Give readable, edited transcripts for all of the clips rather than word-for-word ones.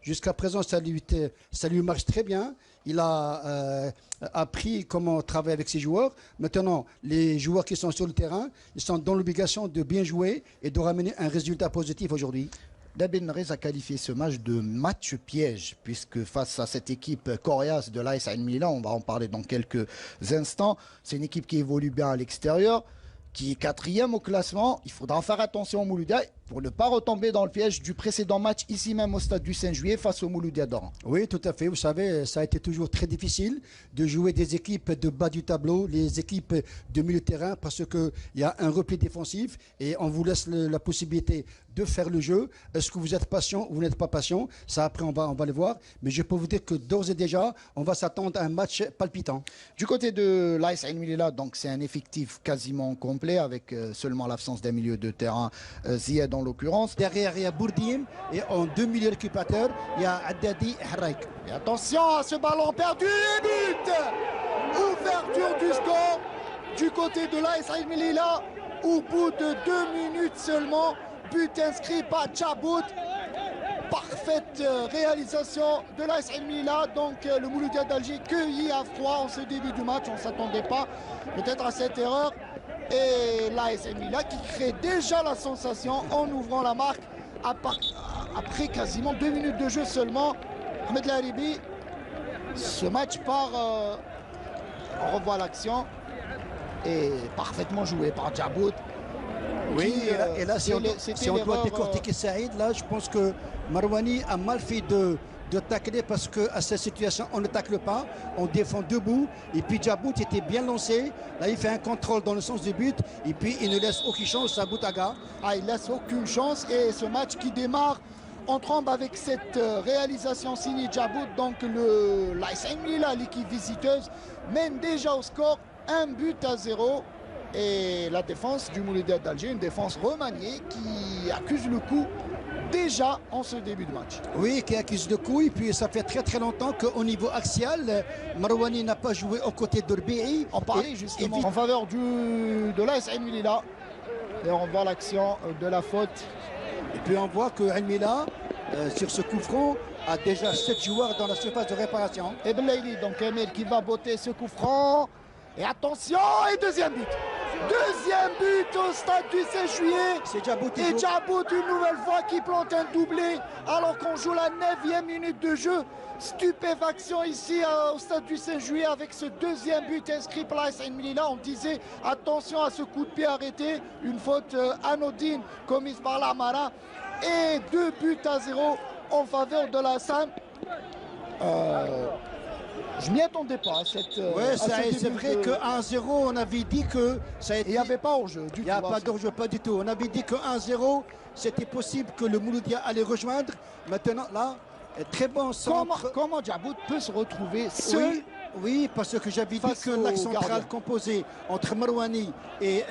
Jusqu'à présent, ça lui marche très bien. Il a appris comment travailler avec ses joueurs. Maintenant, les joueurs qui sont sur le terrain, ils sont dans l'obligation de bien jouer et de ramener un résultat positif aujourd'hui. Dabin Rez a qualifié ce match de match piège, puisque face à cette équipe coriace de l'AS Milan, on va en parler dans quelques instants, c'est une équipe qui évolue bien à l'extérieur, qui est quatrième au classement. Il faudra faire attention au Mouloudia pour ne pas retomber dans le piège du précédent match ici même au stade du 5 juillet face au Mouloudia d'Oran. Oui, tout à fait. Vous savez, ça a été toujours très difficile de jouer des équipes de bas du tableau, les équipes de milieu de terrain, parce qu'il y a un repli défensif et on vous laisse la possibilité de faire le jeu. Est-ce que vous êtes patient ou vous n'êtes pas patient? Ça, après, on va le voir. Mais je peux vous dire que d'ores et déjà, on va s'attendre à un match palpitant. Du côté de l'AS Milan, donc c'est un effectif quasiment complet avec seulement l'absence d'un milieu de terrain, Ziad en l'occurrence. Derrière, il y a Bourdim et en deux milieux récupérateurs, il y a Haddadi et Haraik. Et attention à ce ballon perdu et but! Ouverture du score du côté de l'AS Milan au bout de 2 minutes seulement. But inscrit par Djabout. Parfaite réalisation de l'AS Milan. Donc le Mouloudia d'Alger cueilli à froid en ce début du match. On ne s'attendait pas peut-être à cette erreur. Et l'AS Milan qui crée déjà la sensation en ouvrant la marque après quasiment 2 minutes de jeu seulement. Ahmed Laribi, ce match part, on revoit l'action et parfaitement joué par Djabout. Oui, et là, si on doit décortiquer Saïd, là, je pense que Marouani a mal fait de tacler parce qu'à cette situation, on ne tacle pas, on défend debout. Et puis Djabout était bien lancé. Là, il fait un contrôle dans le sens du but. Et puis, il ne laisse aucune chance à Boutaga. Ah, il laisse aucune chance. Et ce match qui démarre en trombe avec cette réalisation signée Djabout. Donc, l'AS Milan, l'équipe visiteuse, mène déjà au score 1-0. Et la défense du Mouloudia d'Alger, une défense remaniée qui accuse le coup déjà en ce début de match. Oui, qui accuse le coup. Et puis ça fait très longtemps qu'au niveau axial, Marouani n'a pas joué aux côtés d'Orbi. On parlait justement en faveur de l'AS Milan. Et on voit l'action de la faute. Et puis on voit que Mila, sur ce coup franc, a déjà 7 joueurs dans la surface de réparation. Et Belaïli, donc Emel qui va botter ce coup franc. Et attention, et deuxième but. Deuxième but au stade du 16 juillet. C'est Djabout. Et Djabout une nouvelle fois qui plante un doublé alors qu'on joue la 9e minute de jeu. Stupéfaction ici au stade du 16 juillet avec ce deuxième but inscrit par l'AS Milan. On disait attention à ce coup de pied arrêté. Une faute anodine commise par l'Amara. Et 2-0 en faveur de la SAM. Je m'y attendais pas à cette. Ouais, c'est vrai que 1-0, on avait dit que ça a été. Il n'y avait pas hors-jeu du tout. Il n'y a pas d'hors-jeu, pas du tout. On avait dit que 1-0, c'était possible que le Mouloudia allait rejoindre. Maintenant, là, très bon centre. Comment Djabout peut se retrouver seul? Oui, parce que j'avais dit que l'axe central composé entre Marouani et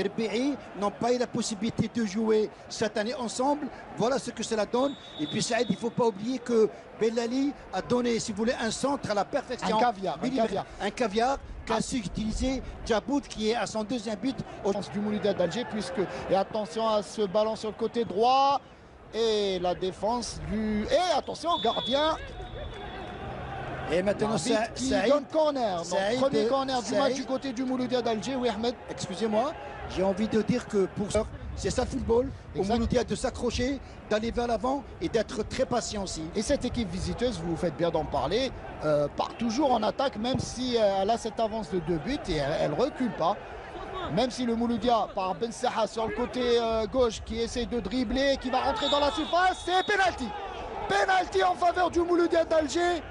RBI n'ont pas eu la possibilité de jouer cette année ensemble. Voilà ce que cela donne. Et puis Saïd, il ne faut pas oublier que Bellali a donné, si vous voulez, un centre à la perfection. Un caviar. Qu'a su utiliser Djabout qui est à son deuxième but au sens du Mouloudia d'Alger. Et attention à ce ballon sur le côté droit. Et la défense du... Et attention, gardien. Et maintenant, qui donne corner. Donc, premier corner du match du côté du Mouloudia d'Alger. Oui, Ahmed. Excusez-moi, j'ai envie de dire que pour ça, c'est ça le football. Au Mouloudia de s'accrocher, d'aller vers l'avant et d'être très patient aussi. Et cette équipe visiteuse, vous faites bien d'en parler, part toujours en attaque, même si elle a cette avance de 2 buts et elle ne recule pas. Même si le Mouloudia, par Ben Saha sur le côté gauche, qui essaie de dribbler, qui va rentrer dans la surface, c'est penalty. Penalty en faveur du Mouloudia d'Alger.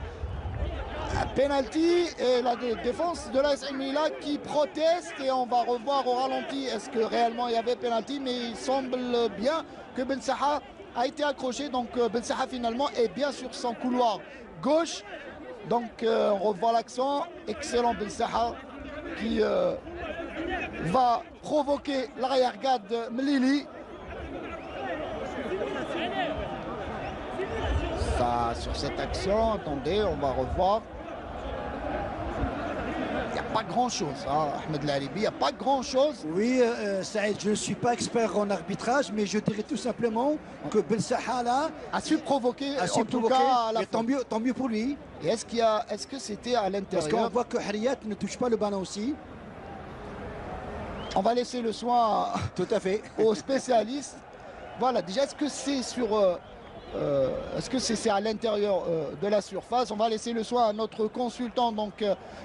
Penalty et la défense de l'AS Milan qui proteste et on va revoir au ralenti est-ce que réellement il y avait penalty, mais il semble bien que Ben Saha a été accroché, donc Ben Saha finalement est bien sur son couloir gauche. Donc on revoit l'action, excellent Ben Saha qui va provoquer l'arrière-garde Mlili. Ça, sur cette action, attendez, on va revoir. Il n'y a pas grand-chose. Hein, Ahmed Laribi, il n'y a pas grand-chose. Oui, Saïd, je ne suis pas expert en arbitrage, mais je dirais tout simplement que Belsaha là A su provoquer, a su en tout provoquer, cas, à la et fin. tant mieux pour lui. Et est-ce que c'était à Parce l'intérieur? qu'on voit que Harriet ne touche pas le ballon aussi. On va laisser le soin Tout à fait. aux spécialistes. Voilà, déjà, est-ce que c'est c'est à l'intérieur de la surface? On va laisser le soin à notre consultant, donc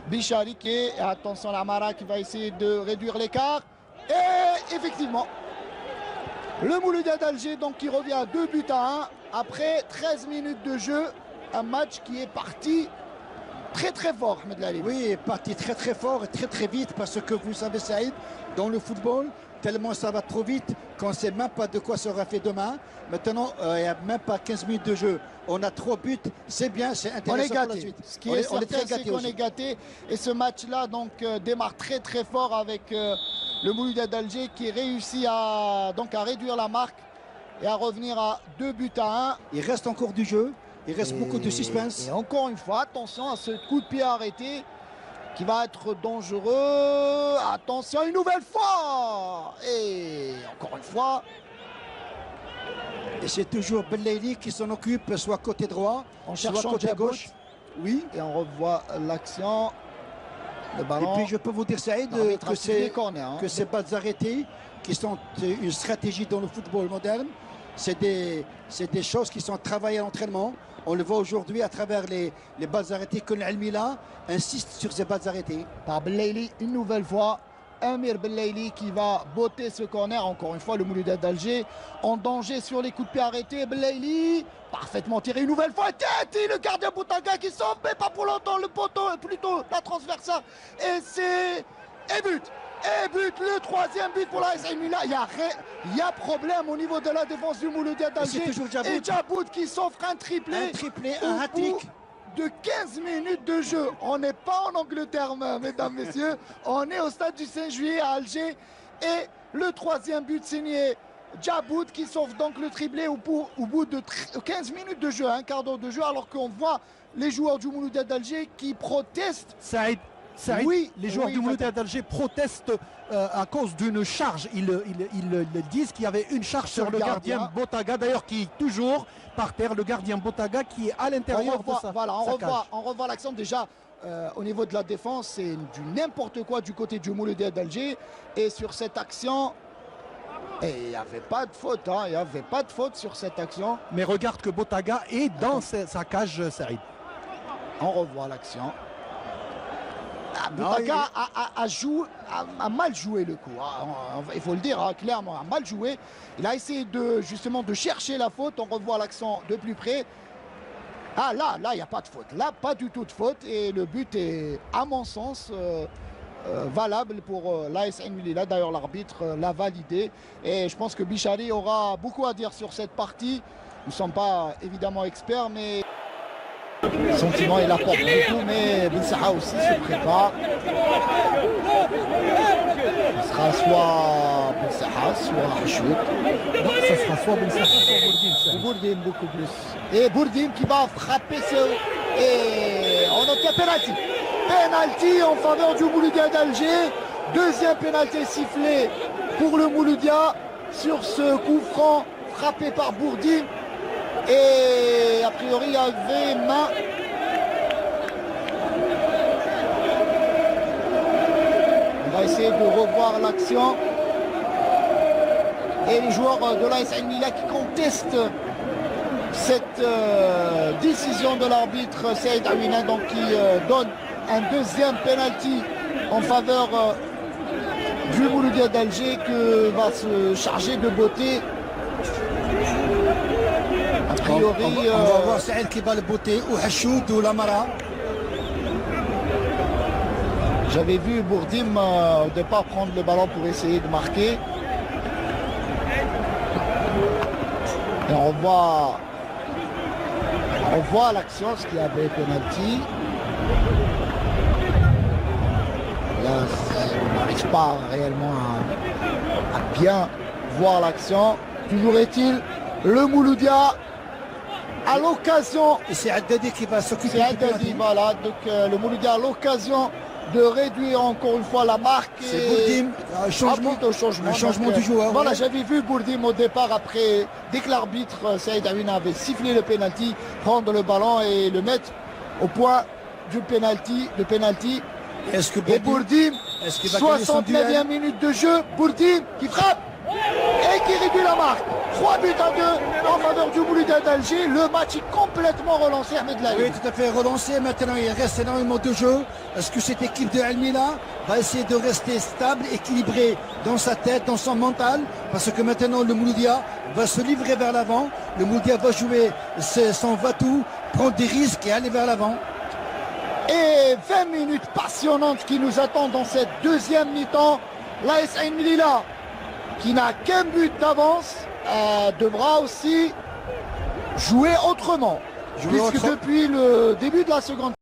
Bichari, et attention à Amara qui va essayer de réduire l'écart. Et effectivement, le Mouloudia d'Alger donc qui revient à 2-1 après 13 minutes de jeu. Un match qui est parti très très fort, Ahmed Laribi. Oui, il est parti très très fort et très très vite parce que vous savez, Saïd, dans le football, tellement ça va trop vite qu'on ne sait même pas de quoi sera fait demain. Maintenant, il n'y a même pas 15 minutes de jeu. On a 3 buts, c'est bien, c'est On est intéressant pour la gâté. suite. Ce qui est certain, très c'est gâtés qu'on aussi. est gâté. Et ce match-là donc démarre très très fort avec le Mouloudia d'Alger qui réussit à réduire la marque et à revenir à 2-1. Il reste encore du jeu, il reste beaucoup de suspense. Et encore une fois, attention à ce coup de pied arrêté qui va être dangereux. Attention une nouvelle fois. Et encore une fois. Et c'est toujours Bellaili qui s'en occupe, soit côté droit, En soit cherchant côté Djabout. gauche. Oui. Et on revoit l'action. Le Et ballon. puis je peux vous dire, Saïd, L'arbitre a que sifflé c'est corner, hein. que ces balles arrêtées, qui sont une stratégie dans le football moderne, c'est des choses qui sont travaillées à l'entraînement. On le voit aujourd'hui à travers les balles arrêtées que l'Almila insiste sur ces balles arrêtées. Par Bellaili une nouvelle fois. Amir Bellaili qui va botter ce corner. Encore une fois, le Mouloudia d'Alger en danger sur les coups de pied arrêtés. Bellaili parfaitement tiré une nouvelle fois. Tête, le gardien Boutaga qui sauve, mais pas pour longtemps. Le poteau, plutôt la transversale. Et c'est. Et but. Et but, le troisième but pour la AS Mila. Il y a problème au niveau de la défense du Mouloudia d'Alger. c'est toujours Djabout. Et Djabout qui s'offre un triplé. Un triplé, au un hat-trick. bout de 15 minutes de jeu. On n'est pas en Angleterre, mesdames, messieurs. On est au stade du 5 juillet à Alger. Et le troisième but signé Djabout qui sauve donc le triplé au bout de 15 minutes de jeu, un quart d'heure de jeu, alors qu'on voit les joueurs du Mouloudia d'Alger qui protestent. Saïd, Oui, les joueurs oui, du Mouloudia d'Alger protestent à cause d'une charge. Ils disent qu'il y avait une charge sur le gardien Botaga, d'ailleurs qui est toujours par terre, le gardien Botaga qui est à l'intérieur de sa cage. On revoit l'action déjà. Au niveau de la défense, c'est du n'importe quoi du côté du Mouloudia d'Alger. Et sur cette action, il n'y avait pas de faute. Hein, il n'y avait pas de faute sur cette action. Mais regarde que Botaga est dans sa cage, Saïd. On revoit l'action. Boutaga a mal joué le coup. Hein. Il faut le dire hein, clairement, a mal joué. Il a essayé justement de chercher la faute. On revoit l'action de plus près. Ah là, il n'y a pas de faute. Là, pas du tout de faute. Et le but est, à mon sens, valable pour l'AS Mila. D'ailleurs, l'arbitre l'a validé. Et je pense que Bichari aura beaucoup à dire sur cette partie. Nous ne sommes pas évidemment experts, mais... Le sentiment, il apporte beaucoup, mais Belsaha aussi se prépare. Ce sera soit Belsaha, soit Hachout. Non, ce sera soit Belsaha, soit Bourdine. Bourdine beaucoup plus. Et Bourdine qui va frapper et on obtient penalty. Penalty en faveur du Mouloudia d'Alger. Deuxième penalty sifflé pour le Mouloudia sur ce coup franc frappé par Bourdine. Et a priori il y avait main. On va essayer de revoir l'action. Et les joueurs de l'AS Mila qui contestent cette décision de l'arbitre Saïd Awina, donc qui donne un deuxième penalty en faveur du Mouloudia d'Alger que va se charger de beauté. A priori, on va voir Saïd qui va le botter, ou Hachoud ou Lamara. J'avais vu Bourdim au départ prendre le ballon pour essayer de marquer. Et on voit l'action, ce qu'il y avait penalty. Là, on n'arrive pas réellement à bien voir l'action. Toujours est-il, le Mouloudia à l'occasion. Et c'est Haddadi qui va s'occuper C'est du penalty. Haddadi, voilà. Donc le Mouloudia a l'occasion de réduire encore une fois la marque. C'est Bourdim, un changement du joueur. Voilà, j'avais vu Bourdim au départ après, dès que l'arbitre Saïd Aouina avait sifflé le penalty, prendre le ballon et le mettre au point du penalty. Et Bourdim, 69e minute de jeu, Bourdim qui frappe et qui réduit la marque. 3 buts à 2 en faveur du Mouloudia d'Alger. Le match est complètement relancé, Ahmed Laïd. Oui, tout à fait relancé. Maintenant, il reste énormément de jeu. Est-ce que cette équipe de Al Mila va essayer de rester stable, équilibrée dans sa tête, dans son mental? Parce que maintenant, le Mouloudia va se livrer vers l'avant. Le Mouloudia va jouer son va-tout, prendre des risques et aller vers l'avant. Et 20 minutes passionnantes qui nous attendent dans cette deuxième mi-temps. L'AS Ain Melilla, qui n'a qu'un but d'avance, devra aussi jouer autrement. Puisque depuis le début de la seconde